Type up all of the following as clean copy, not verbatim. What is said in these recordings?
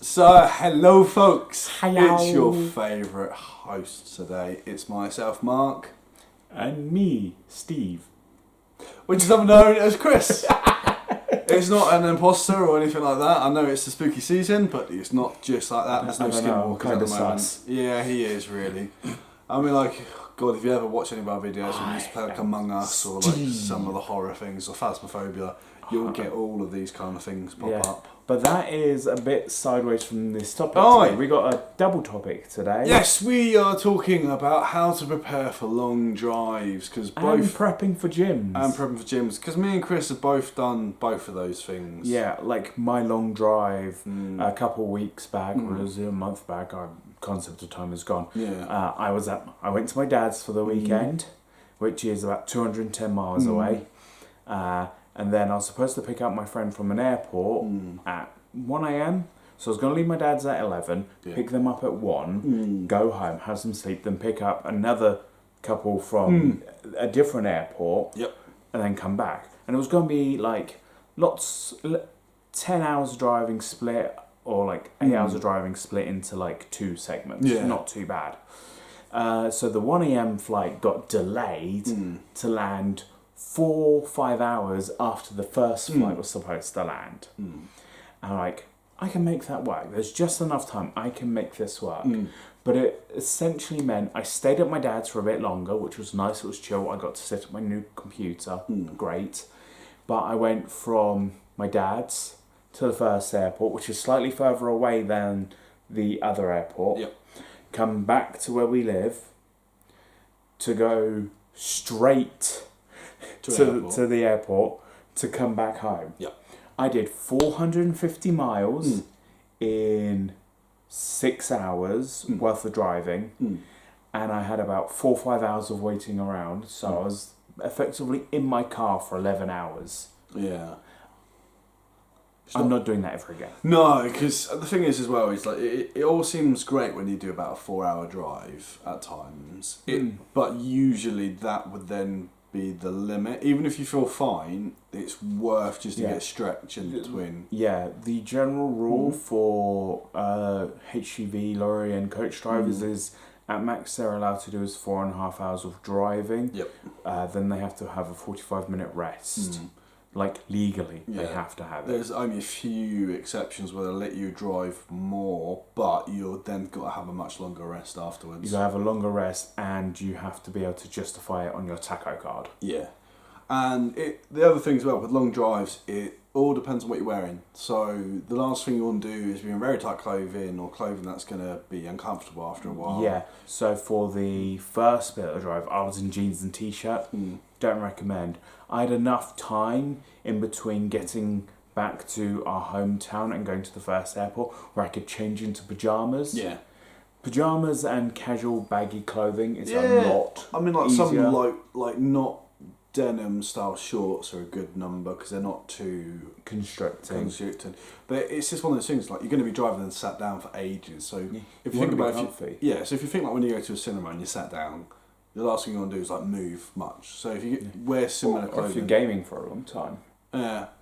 So, hello folks. Hello. It's your favourite host today. It's myself, Mark. And me, Steve. Which is otherwise known as Chris. It's not an imposter or anything like that. I know it's the spooky season, but it's not just like that. There's no skinwalkers at the moment. Sus. Yeah, he is really. I mean, like, God, if you ever watch any of our videos when we used to play like Among Us or like some of the horror things or Phasmophobia, you'll get all of these kind of things pop up. But that is a bit sideways from this topic Oh, today. We got a double topic today. Yes, we are talking about how to prepare for long drives because And prepping for gyms. Because me and Chris have both done both of those things. Yeah, like my long drive a couple of weeks back, or it was a month back. Our concept of time is gone. Yeah. I went to my dad's for the weekend, which is about 210 miles away. And then I was supposed to pick up my friend from an airport at 1 a.m. So I was going to leave my dad's at 11, pick them up at 1, go home, have some sleep, then pick up another couple from a different airport, and then come back. And it was going to be like 10 hours driving split, or like 8 hours of driving split into like 2 segments. Yeah. Not too bad. So the 1 a.m. flight got delayed to land 4-5 hours after the first flight was supposed to land. And I'm like, I can make that work. There's just enough time. I can make this work. But it essentially meant I stayed at my dad's for a bit longer, which was nice. It was chill. I got to sit at my new computer. Great. But I went from my dad's to the first airport, which is slightly further away than the other airport. Come back to where we live to go straight to the airport to come back home. I did 450 miles in 6 hours worth of driving, and I had about 4 or 5 hours of waiting around, so I was effectively in my car for 11 hours. I'm not doing that ever again. No, because the thing is as well, it's like it all seems great when you do about a 4-hour drive at times, but usually that would then be the limit. Even if you feel fine, it's worth just to get stretch in between. Yeah, the general rule for HGV, lorry and coach drivers is at max they're allowed to do is 4.5 hours of driving. Then they have to have a 45-minute rest. Like legally, they have to have it. There's only a few exceptions where they'll let you drive more, but you'll then got to have a much longer rest afterwards. You gotta have a longer rest, and you have to be able to justify it on your taco card. Yeah, and the other thing as well with long drives, it all depends on what you're wearing. So the last thing you want to do is be in very tight clothing or clothing that's going to be uncomfortable after a while. Yeah. So for the first bit of the drive, I was in jeans and t-shirt. Don't recommend. I had enough time in between getting back to our hometown and going to the first airport where I could change into pyjamas. Pyjamas and casual baggy clothing is a lot. I mean, like easier. some like not denim style shorts are a good number because they're not too constricting. But it's just one of those things, like you're going to be driving and sat down for ages. So if you think about it, so if you think like when you go to a cinema and you sat down, the last thing you want to do is like move much. So if you wear similar clothing, or if you're gaming for a long time,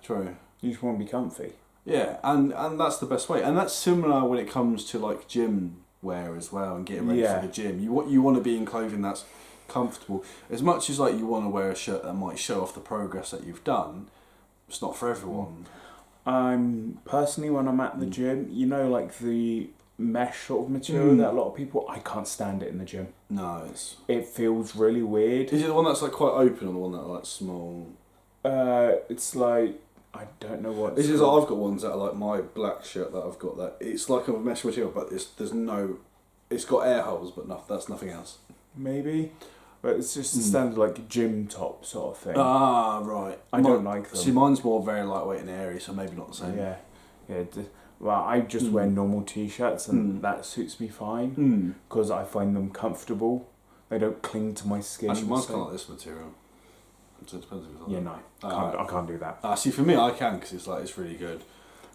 true. You just want to be comfy. Yeah, and that's the best way. And that's similar when it comes to like gym wear as well and getting ready for the gym. You want to be in clothing that's comfortable. As much as like you want to wear a shirt that might show off the progress that you've done, it's not for everyone. Personally, when I'm at the gym, you know, like the mesh sort of material that a lot of people, I can't stand it in the gym. No, it feels really weird. Is it the one that's like quite open or the one that's like small? It's like, I don't know what. This is like, I've got ones that are like my black shirt that I've got that it's like a mesh material, but it's got air holes, but that's nothing else. Maybe, but it's just a standard like gym top sort of thing. Ah, right. I don't like them. See, mine's more very lightweight and airy, so maybe not the same. Yeah. Well, I just wear normal t-shirts and that suits me fine because I find them comfortable. They don't cling to my skin. Actually, mine's kind of like this material. So it depends if it's like I can't do that. See, for me, I can because it's really good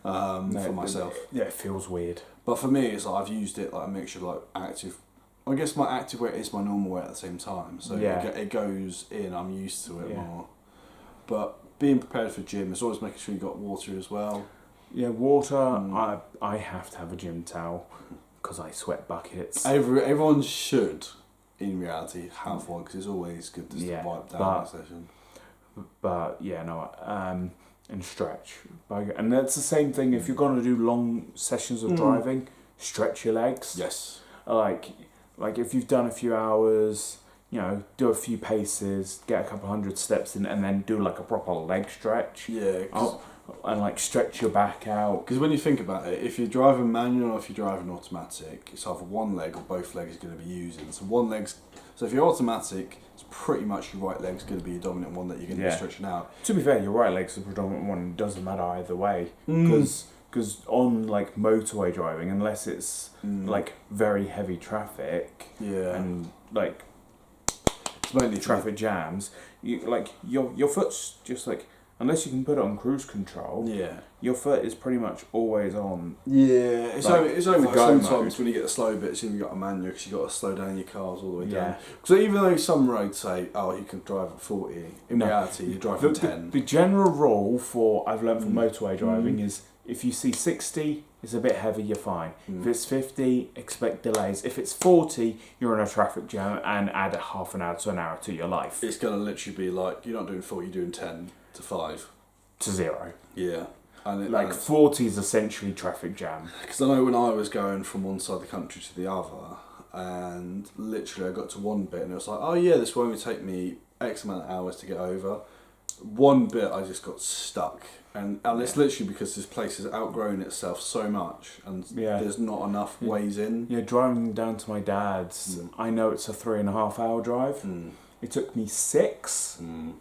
for myself. It feels weird. But for me, it's like I've used it like a mixture of like active. I guess my active wear is my normal wear at the same time, so it goes in. I'm used to it more. But being prepared for gym is always making sure you got water as well. Yeah, water. I have to have a gym towel because I sweat buckets. Everyone should, in reality, have one because it's always good just to wipe down a session. But yeah, no, and stretch. And that's the same thing if you're going to do long sessions of driving, stretch your legs. Yes. Like if you've done a few hours, do a few paces, get a couple 100 steps in, and then do like a proper leg stretch. Yeah. And like stretch your back out. Because when you think about it, if you're driving manual or if you're driving automatic, it's either one leg or both legs are going to be using. So if you're automatic, it's pretty much your right leg's going to be your dominant one that you're going to be stretching out. To be fair, your right leg's the predominant one. It doesn't matter either way. Because on like motorway driving, unless it's like very heavy traffic and like it's mainly traffic jams, your foot's just like, unless you can put it on cruise control, your foot is pretty much always on. Yeah, it's only like sometimes when you get the slow bits, you've got a manual because you've got to slow down your cars all the way down. So even though some roads say, you can drive at 40, in reality you're driving 10. The general rule I've learned from motorway driving is if you see 60, it's a bit heavy, you're fine. If it's 50, expect delays. If it's 40, you're in a traffic jam and add a half an hour to an hour to your life. It's going to literally be like, you're not doing 40, you're doing 10 to 5. To 0. Yeah. And 40 is essentially traffic jam. Because I know when I was going from one side of the country to the other, and literally I got to one bit and it was like, this will only take me X amount of hours to get over. One bit I just got stuck. And it's literally because this place has outgrown itself so much and there's not enough ways in. Yeah, driving down to my dad's, I know it's a 3.5 hour drive. It took me 6. And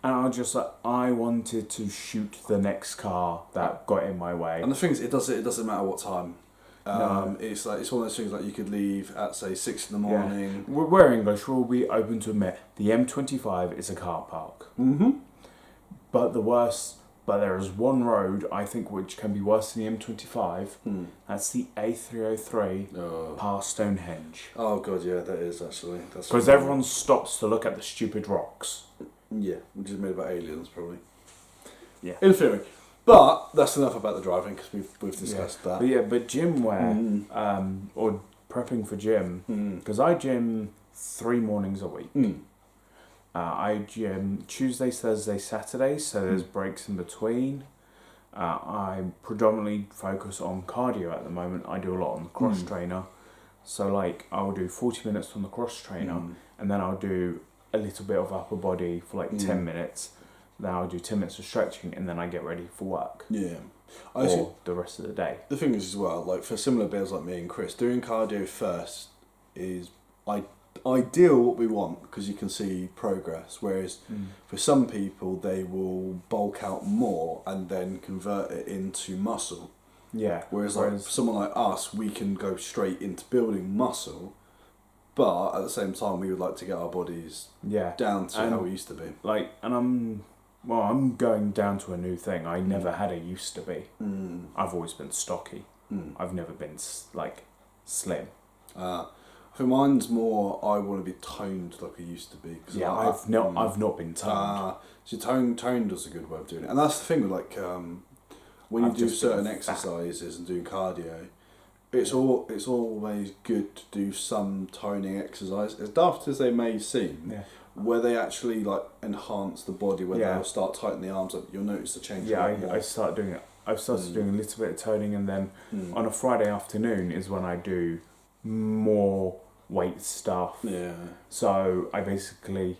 I was just like, I wanted to shoot the next car that got in my way. And the thing is, it doesn't matter what time. It's one of those things like you could leave at say 6 in the morning. Yeah. We're English. We'll be open to admit the M25 is a car park. But there is one road I think which can be worse than the M25. That's the A303 past Stonehenge. Oh god, yeah, that is actually. Because everyone stops to look at the stupid rocks. Yeah, which is made by aliens, probably. Yeah. In theory. But that's enough about the driving, because we've discussed that. But gym wear, or prepping for gym, because I gym 3 mornings a week. I gym Tuesdays, Thursdays, Saturdays, so there's breaks in between. I predominantly focus on cardio at the moment. I do a lot on the cross trainer. So like I'll do 40 minutes on the cross trainer, and then I'll do a little bit of upper body for like 10 minutes. Then I'll do 10 minutes of stretching, and then I get ready for work. Yeah. Or the rest of the day. The thing is as well, like for similar builds like me and Chris, doing cardio first is ideal what we want because you can see progress. Whereas for some people, they will bulk out more and then convert it into muscle. Yeah. Whereas for someone like us, we can go straight into building muscle. But at the same time, we would like to get our bodies down to how we used to be. I'm going down to a new thing. I never had a used to be. I've always been stocky. I've never been like slim. I think mine's more. I want to be toned like I used to be. I've not been toned. So toned is a good way of doing it, and that's the thing with like when you do certain exercises and doing cardio. It's always good to do some toning exercise, as daft as they may seem, where they actually like enhance the body, where they'll start tightening the arms up. You'll notice the change. Yeah, I've started doing a little bit of toning, and then on a Friday afternoon is when I do more weight stuff. Yeah. So I basically,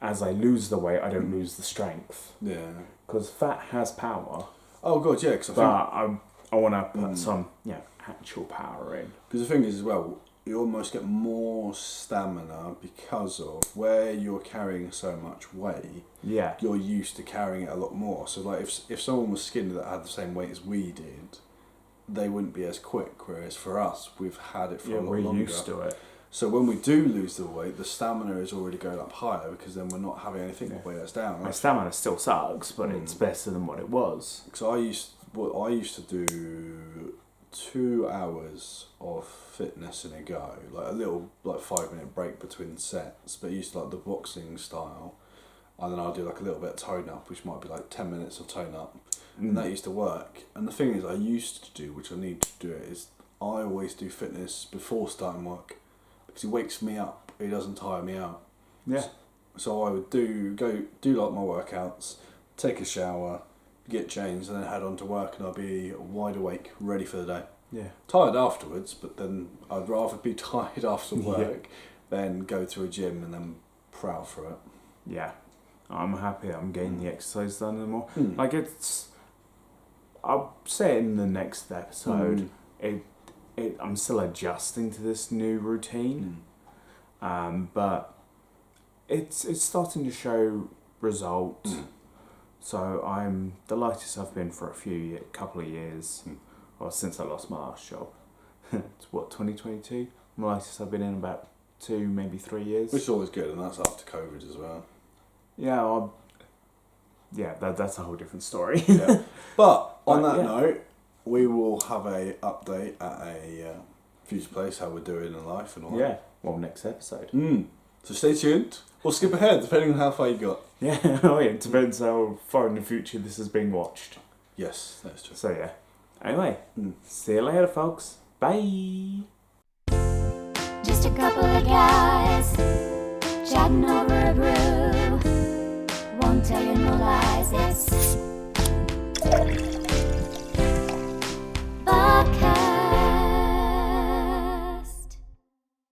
as I lose the weight, I don't lose the strength. Yeah. Because fat has power. Oh god, yeah. I want to put some actual power in. Because the thing is as well, you almost get more stamina because of where you're carrying so much weight. Yeah. You're used to carrying it a lot more. So like if someone was skinny that had the same weight as we did, they wouldn't be as quick. Whereas for us, we've had it for a lot longer. We're used to it. So when we do lose the weight, the stamina is already going up higher because then we're not having anything to weigh us down. My stamina still sucks, but it's better than what it was. So I used to do 2 hours of fitness in a go, like a little 5-minute break between sets, but I used to like the boxing style, and then I'll do like a little bit of tone up, which might be like 10 minutes of tone up. And that used to work. And the thing is, I used to do, which I need to do it, is I always do fitness before starting work because it wakes me up. It doesn't tire me out. Yeah. So I would do like my workouts, take a shower, get changed, and then head on to work, and I'll be wide awake, ready for the day. Yeah. Tired afterwards, but then I'd rather be tired after work than go to a gym and then prowl through it. Yeah. I'm happy I'm getting the exercise done anymore. Like I'll say it in the next episode. I'm still adjusting to this new routine, but it's starting to show results. So I'm the lightest I've been for a couple of years, or since I lost my last job. It's 2022. The lightest I've been in about 2, maybe 3 years. Which is always good, and that's after COVID as well. Yeah, that's a whole different story. Yeah. But on that note, we will have a update at a future place, how we're doing in life and all that. Yeah, well, next episode. So stay tuned, or skip ahead, depending on how far you got. Yeah, it depends how far in the future this is being watched. Yes, that's true. So yeah. Anyway, see you later, folks. Bye. Just a couple of guys chatting over a brew. Won't tell you no lies. It's